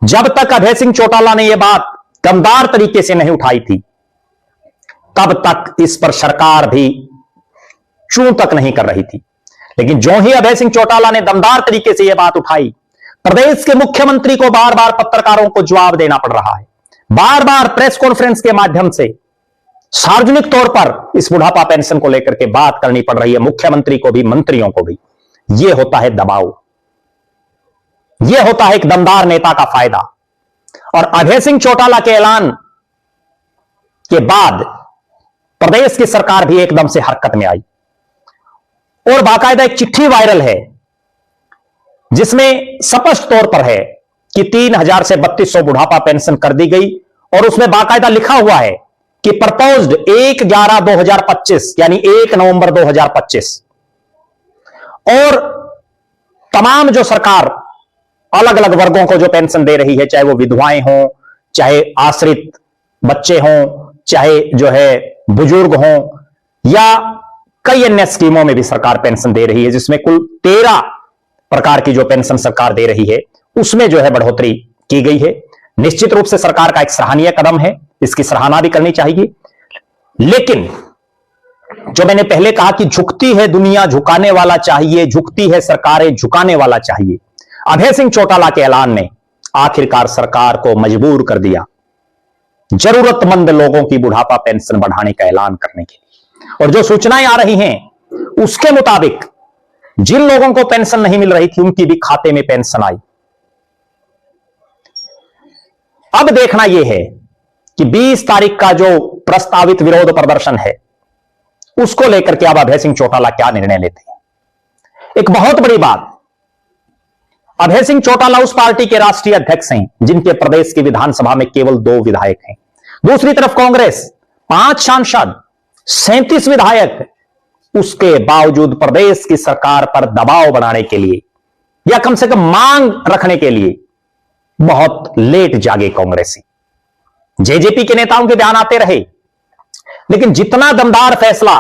जब तक अभय सिंह चौटाला ने यह बात दमदार तरीके से नहीं उठाई थी, तब तक इस पर सरकार भी चूं तक नहीं कर रही थी। लेकिन जो ही अभय सिंह चौटाला ने दमदार तरीके से यह बात उठाई, प्रदेश के मुख्यमंत्री को बार बार पत्रकारों को जवाब देना पड़ रहा है, बार बार प्रेस कॉन्फ्रेंस के माध्यम से सार्वजनिक तौर पर इस बुढ़ापा पेंशन को लेकर के बात करनी पड़ रही है, मुख्यमंत्री को भी, मंत्रियों को भी। यह होता है दबाव, यह होता है एक दमदार नेता का फायदा। और अभय सिंह चौटाला के ऐलान के बाद प्रदेश की सरकार भी एकदम से हरकत में आई और बाकायदा एक चिट्ठी वायरल है जिसमें स्पष्ट तौर पर है कि 3000 से 3200 बुढ़ापा पेंशन कर दी गई, और उसमें बाकायदा लिखा हुआ है कि प्रपोज्ड 1/11/2025 यानी 1 नवंबर 2025, और तमाम जो सरकार अलग अलग वर्गों को जो पेंशन दे रही है, चाहे वो विधवाएं हों, चाहे आश्रित बच्चे हों, चाहे जो है बुजुर्ग हों, या कई अन्य स्कीमों में भी सरकार पेंशन दे रही है, जिसमें कुल 13 प्रकार की जो पेंशन सरकार दे रही है, उसमें जो है बढ़ोतरी की गई है। निश्चित रूप से सरकार का एक सराहनीय कदम है, इसकी सराहना भी करनी चाहिए। लेकिन जो मैंने पहले कहा कि झुकती है दुनिया झुकाने वाला चाहिए, झुकती है सरकारें झुकाने वाला चाहिए, अभय सिंह चौटाला के ऐलान ने आखिरकार सरकार को मजबूर कर दिया जरूरतमंद लोगों की बुढ़ापा पेंशन बढ़ाने का ऐलान करने के लिए। और जो सूचनाएं आ रही हैं उसके मुताबिक जिन लोगों को पेंशन नहीं मिल रही थी, उनकी भी खाते में पेंशन आई। अब देखना यह है कि 20 तारीख का जो प्रस्तावित विरोध प्रदर्शन है, उसको लेकर के अब अभय सिंह चौटाला क्या निर्णय लेते हैं। एक बहुत बड़ी बात, अभय सिंह चौटाला उस पार्टी के राष्ट्रीय अध्यक्ष हैं जिनके प्रदेश की विधानसभा में केवल 2 विधायक हैं। दूसरी तरफ कांग्रेस 5 सांसद, 37 विधायक, उसके बावजूद प्रदेश की सरकार पर दबाव बनाने के लिए या कम से कम मांग रखने के लिए बहुत लेट जागे कांग्रेसी। जेजेपी के नेताओं के बयान आते रहे, लेकिन जितना दमदार फैसला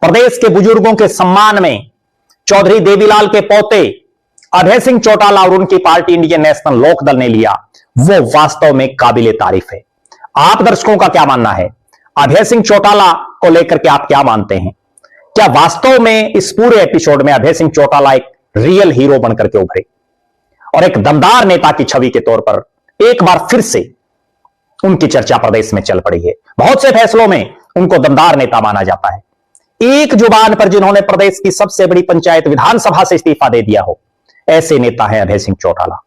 प्रदेश के बुजुर्गों के सम्मान में चौधरी देवीलाल के पोते अभय सिंह चौटाला और उनकी पार्टी इंडियन नेशनल लोकदल ने लिया, वो वास्तव में काबिले तारीफ है। आप दर्शकों का क्या मानना है? अभय सिंह चौटाला को लेकर के आप क्या मानते हैं? क्या वास्तव में इस पूरे एपिसोड में अभय सिंह चौटाला एक रियल हीरो बनकर के उभरे और एक दमदार नेता की छवि के तौर पर एक बार फिर से उनकी चर्चा प्रदेश में चल पड़ी है? बहुत से फैसलों में उनको दमदार नेता माना जाता है। एक जुबान पर जिन्होंने प्रदेश की सबसे बड़ी पंचायत विधानसभा से इस्तीफा दे दिया हो, ऐसे नेता हैं अभय सिंह चौटाला।